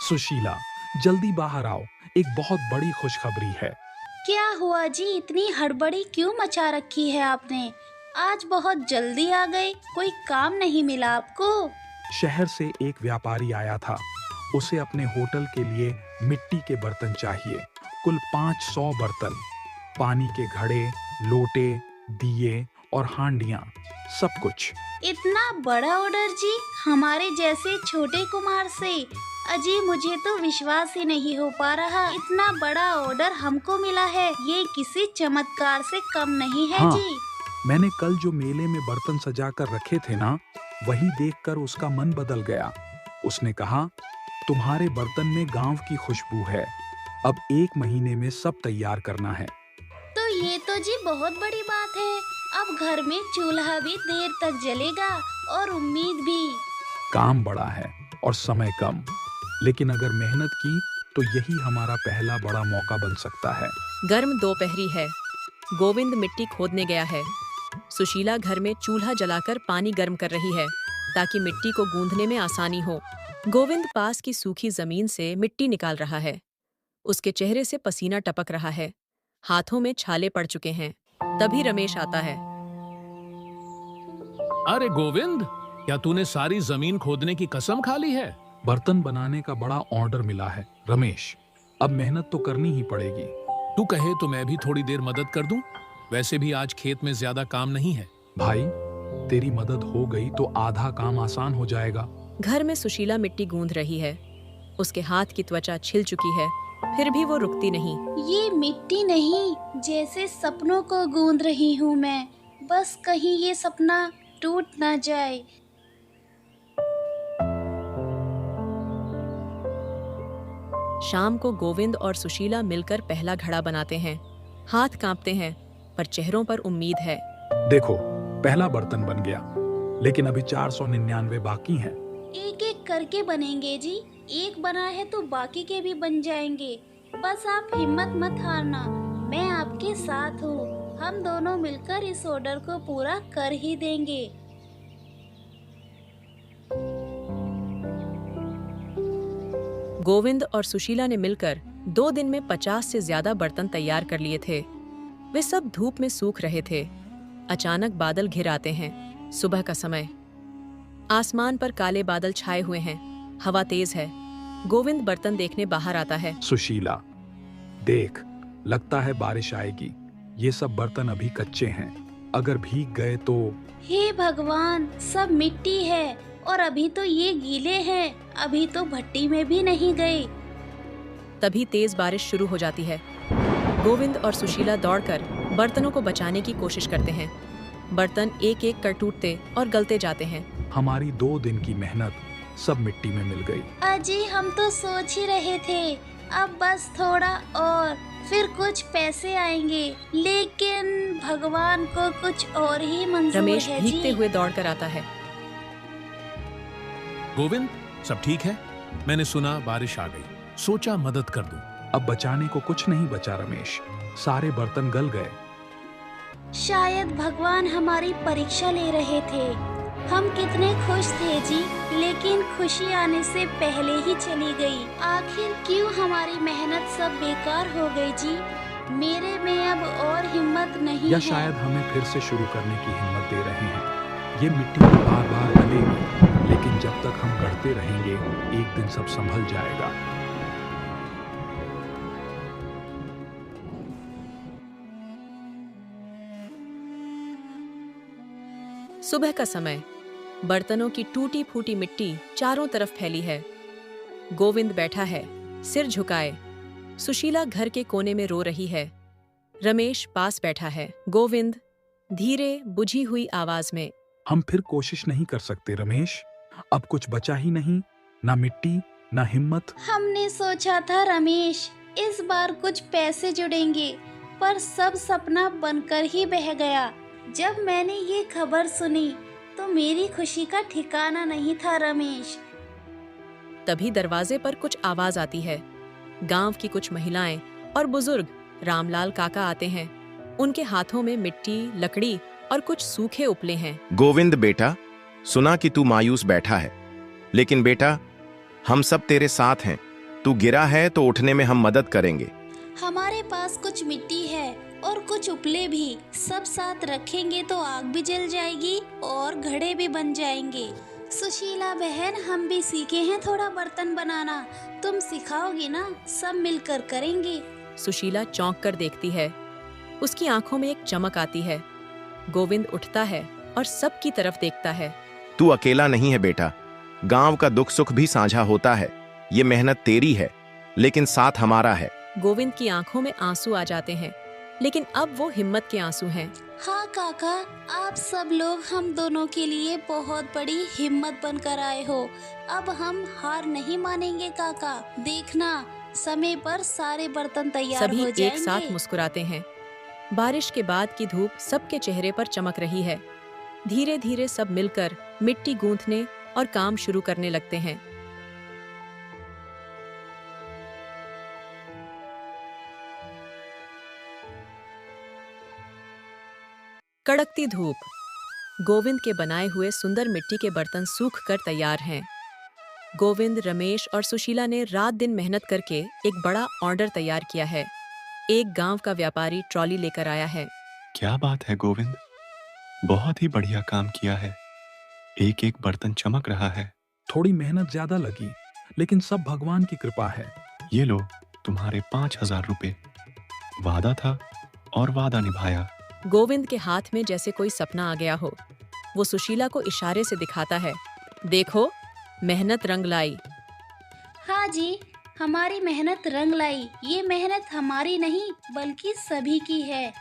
सुशीला, जल्दी बाहर आओ, एक बहुत बड़ी खुशखबरी है। क्या हुआ जी, इतनी हड़बड़ी क्यों मचा रखी है आपने? आज बहुत जल्दी आ गए, कोई काम नहीं मिला आपको? शहर से एक व्यापारी आया था। उसे अपने होटल के लिए मिट्टी के बर्तन चाहिए, कुल 500 बर्तन। पानी के घड़े, लोटे, दिए और हांडियां, सब कुछ। इतना बड़ा ऑर्डर जी, हमारे जैसे छोटे कुमार से? अजी मुझे तो विश्वास ही नहीं हो पा रहा, इतना बड़ा ऑर्डर हमको मिला है, ये किसी चमत्कार से कम नहीं है। हाँ, जी मैंने कल जो मेले में बर्तन सजा कर रखे थे ना, वही देखकर उसका मन बदल गया। उसने कहा, तुम्हारे बर्तन में गांव की खुशबू है, अब 1 महीने में सब तैयार करना है। तो ये तो जी बहुत बड़ी बात है, अब घर में चूल्हा भी देर तक जलेगा और उम्मीद भी। काम बड़ा है और समय कम, लेकिन अगर मेहनत की तो यही हमारा पहला बड़ा मौका बन सकता है। गर्म दोपहरी है। गोविंद मिट्टी खोदने गया है। सुशीला घर में चूल्हा जलाकर पानी गर्म कर रही है ताकि मिट्टी को गूंथने में आसानी हो। गोविंद पास की सूखी जमीन से मिट्टी निकाल रहा है। उसके चेहरे से पसीना टपक रहा है, हाथों में छाले पड़ चुके हैं। तभी रमेश आता है। अरे गोविंद, क्या तूने सारी जमीन खोदने की कसम खा ली है? बर्तन बनाने का बड़ा ऑर्डर मिला है रमेश, अब मेहनत तो करनी ही पड़ेगी। तू कहे तो मैं भी थोड़ी देर मदद कर दूं? वैसे भी आज खेत में ज्यादा काम नहीं है। भाई, तेरी मदद हो गई तो आधा काम आसान हो जाएगा। घर में सुशीला मिट्टी गूंथ रही है। उसके हाथ की त्वचा छिल चुकी है, फिर भी वो रुकती नहीं। ये मिट्टी नहीं, जैसे सपनों को गूंथ रही हूँ मैं, बस कहीं ये सपना टूट ना जाए। शाम को गोविंद और सुशीला मिलकर पहला घड़ा बनाते हैं। हाथ कांपते हैं, पर चेहरों पर उम्मीद है। देखो, पहला बर्तन बन गया, लेकिन अभी 499 बाकी हैं। एक एक करके बनेंगे जी, एक बना है तो बाकी के भी बन जाएंगे। बस आप हिम्मत मत हारना, मैं आपके साथ हूँ। हम दोनों मिलकर इस ऑर्डर को पूरा कर ही देंगे। गोविंद और सुशीला ने मिलकर 2 दिन में 50 से ज्यादा बर्तन तैयार कर लिए थे। वे सब धूप में सूख रहे थे। अचानक बादल घिर आते हैं। सुबह का समय। आसमान पर काले बादल छाए हुए हैं। हवा तेज है। गोविंद बर्तन देखने बाहर आता है। सुशीला, देख, लगता है बारिश आएगी। ये सब बर्तन अभी कच्चे हैं, अगर भीग गए तो। हे भगवान, सब मिट्टी है और अभी तो ये गीले हैं, अभी तो भट्टी में भी नहीं गए। तभी तेज बारिश शुरू हो जाती है। गोविंद और सुशीला दौड़कर बर्तनों को बचाने की कोशिश करते हैं। बर्तन एक एक कर टूटते और गलते जाते हैं। हमारी 2 दिन की मेहनत सब मिट्टी में मिल गई। अजी हम तो सोच ही रहे थे, अब बस थोड़ा और, फिर कुछ पैसे आएंगे, लेकिन भगवान को कुछ और ही मंजूर रमेश है भीगते जी। हुए दौड़कर आता है। गोविंद, सब ठीक है? मैंने सुना बारिश आ गई, सोचा मदद कर दूं। अब बचाने को कुछ नहीं बचा रमेश, सारे बर्तन गल गए। शायद भगवान हमारी परीक्षा ले रहे थे। हम कितने खुश थे जी, लेकिन खुशी आने से पहले ही चली गई। आखिर क्यों हमारी मेहनत सब बेकार हो गई जी? मेरे में अब और हिम्मत नहीं या है। शायद हमें फिर से शुरू करने की हिम्मत दे रहे हैं। ये मिट्टी बार बार गलेगी, लेकिन जब तक हम गढ़ते रहेंगे, एक दिन सब संभल जाएगा। सुबह का समय। बर्तनों की टूटी फूटी मिट्टी चारों तरफ फैली है। गोविंद बैठा है, सिर झुकाए। सुशीला घर के कोने में रो रही है। रमेश पास बैठा है। गोविंद धीरे बुझी हुई आवाज में, हम फिर कोशिश नहीं कर सकते रमेश, अब कुछ बचा ही नहीं, ना मिट्टी ना हिम्मत। हमने सोचा था रमेश, इस बार कुछ पैसे जुड़ेंगे, पर सब सपना बनकर ही बह गया। जब मैंने ये खबर सुनी तो मेरी खुशी का ठिकाना नहीं था रमेश। तभी दरवाजे पर कुछ आवाज आती है। गांव की कुछ महिलाएं और बुजुर्ग रामलाल काका आते हैं। उनके हाथों में मिट्टी, लकड़ी और कुछ सूखे उपले हैं। गोविंद बेटा, सुना कि तू मायूस बैठा है, लेकिन बेटा हम सब तेरे साथ हैं। तू गिरा है तो उठने में हम मदद करेंगे। हमारे पास कुछ मिट्टी है और कुछ उपले भी। सब साथ रखेंगे तो आग भी जल जाएगी और घड़े भी बन जाएंगे। सुशीला बहन, हम भी सीखे हैं थोड़ा बर्तन बनाना। तुम सिखाओगी ना? सब मिलकर करेंगे। सुशीला चौंक कर देखती है। उसकी आंखों में एक चमक आती है। गोविंद उठता है और सबकी तरफ देखता है। तू अकेला नहीं है बेटा, गांव का दुख सुख भी साझा होता है। ये मेहनत तेरी है, लेकिन साथ हमारा है। गोविंद की आंखों में आंसू आ जाते हैं, लेकिन अब वो हिम्मत के आंसू हैं। हाँ काका, आप सब लोग हम दोनों के लिए बहुत बड़ी हिम्मत बनकर आए हो। अब हम हार नहीं मानेंगे काका। देखना, समय पर सारे बर्तन तैयार सभी हो जाएंगे। एक साथ मुस्कुराते हैं। बारिश के बाद की धूप सबके चेहरे पर चमक रही है। धीरे धीरे सब मिलकर मिट्टी गूंथने और काम शुरू करने लगते हैं। कड़कती धूप। गोविंद के बनाए हुए सुंदर मिट्टी के बर्तन सूख कर तैयार हैं। गोविंद, रमेश और सुशीला ने रात दिन मेहनत करके एक बड़ा ऑर्डर तैयार किया है। एक गांव का व्यापारी ट्रॉली लेकर आया है। क्या बात है गोविंद, बहुत ही बढ़िया काम किया है। एक एक बर्तन चमक रहा है। थोड़ी मेहनत ज्यादा लगी, लेकिन सब भगवान की कृपा है। ये लो तुम्हारे 5,000 रुपए। वादा था और वादा निभाया। गोविंद के हाथ में जैसे कोई सपना आ गया हो। वो सुशीला को इशारे से दिखाता है। देखो, मेहनत रंग लाई। हाँ जी, हमारी मेहनत रंग लाई। ये मेहनत हमारी नहीं बल्कि सभी की है।